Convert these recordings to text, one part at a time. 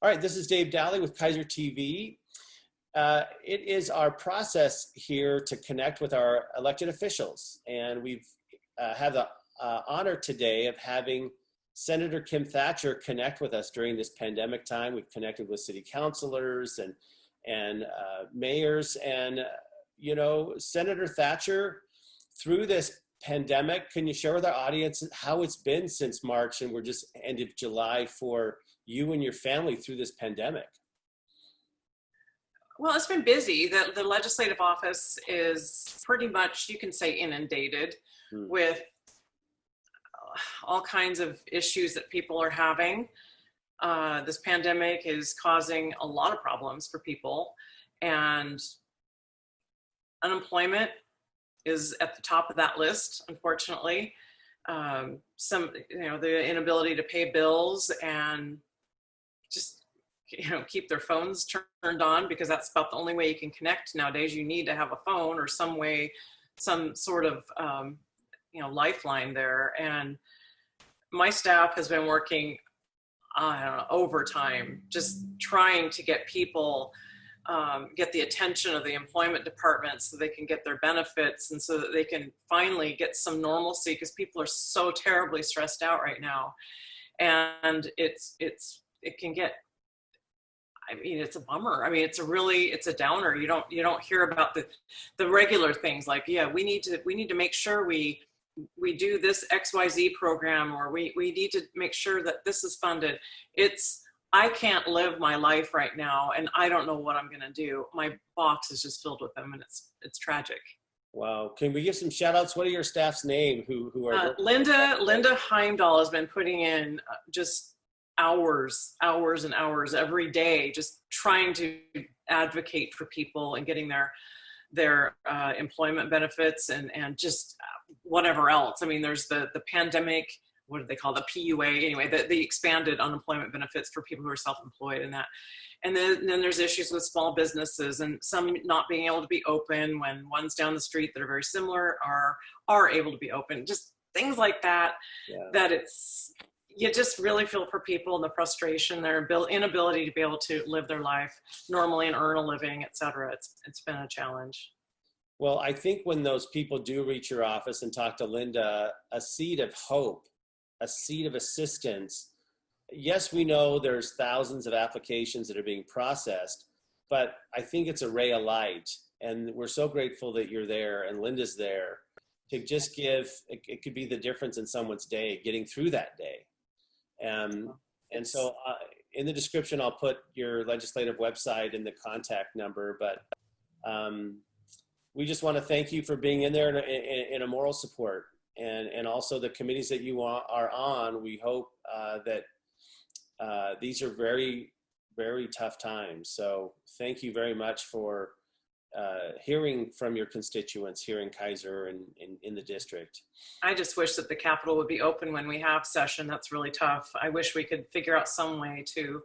All right, this is Dave Dahle with KeizerTV. It is our process here to connect with our elected officials, and we've have the honor today of having Senator Kim Thatcher connect with us during this pandemic time. We've connected with city councilors and mayors, and you know, Senator Thatcher, through this pandemic, can you share with our audience how it's been since March, and we're just end of July, for you and your family through this pandemic? Well, it's been busy. The legislative office is pretty much, you can say, inundated with all kinds of issues that people are having. This pandemic is causing a lot of problems for people, and unemployment is at the top of that list, unfortunately. The inability to pay bills and just, keep their phones turned on, because that's about the only way you can connect nowadays. You need to have a phone or some way, some sort of, lifeline there. And my staff has been working, overtime, just trying to get people, get the attention of the employment department so they can get their benefits, and so that they can finally get some normalcy, because people are so terribly stressed out right now. And it can get, it's a bummer. It's a downer. You don't hear about the regular things like, yeah, we need to make sure we do this XYZ program, or we need to make sure that this is funded. I can't live my life right now, and I don't know what I'm going to do. My box is just filled with them, and it's tragic. Wow. Can we give some shout outs? What are your staff's name who are Linda Heimdahl has been putting in just hours and hours every day, just trying to advocate for people and getting their employment benefits and just whatever else. There's the pandemic, what do they call the PUA? Anyway, the expanded unemployment benefits for people who are self-employed and that. And then there's issues with small businesses and some not being able to be open when ones down the street that are very similar are able to be open. Just things like that, that you just really feel for people and the frustration, their inability to be able to live their life normally and earn a living, et cetera. It's been a challenge. Well, I think when those people do reach your office and talk to Linda, a seed of hope, a seed of assistance. Yes, we know there's thousands of applications that are being processed, but I think it's a ray of light. And we're so grateful that you're there and Linda's there to just give, it could be the difference in someone's day, getting through that day. And so in the description, I'll put your legislative website and the contact number, but we just want to thank you for being in there in a moral support. And also the committees that you are on. We hope that these are very, very tough times. So thank you very much for hearing from your constituents here in Keizer and in the district. I just wish that the Capitol would be open when we have session. That's really tough. I wish we could figure out some way to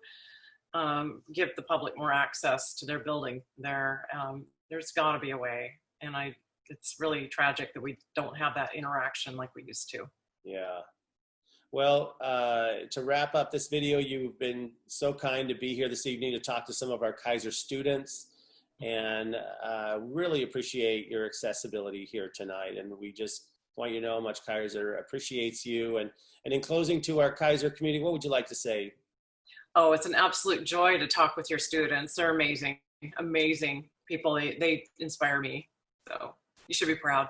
give the public more access to their building there. There's got to be a way. And it's really tragic that we don't have that interaction like we used to. Yeah. Well, to wrap up this video, you've been so kind to be here this evening to talk to some of our Keizer students, and really appreciate your accessibility here tonight. And we just want you to know how much Keizer appreciates you. And in closing, to our Keizer community, what would you like to say? Oh, it's an absolute joy to talk with your students. They're amazing, amazing people. They inspire me. So you should be proud.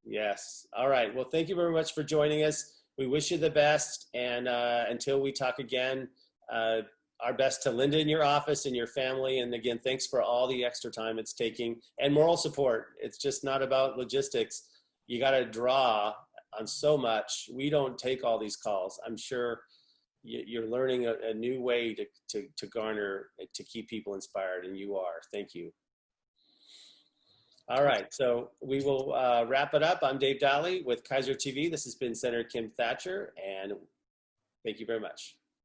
Yes. All right. Well, thank you very much for joining us. We wish you the best. And until we talk again, our best to Linda in your office and your family. And again, thanks for all the extra time it's taking and moral support. It's just not about logistics. You got to draw on so much. We don't take all these calls. I'm sure you're learning a new way to garner, to keep people inspired, and you are. Thank you. All right, so we will wrap it up. I'm Dave Dahle with KeizerTV. This has been Senator Kim Thatcher, and thank you very much.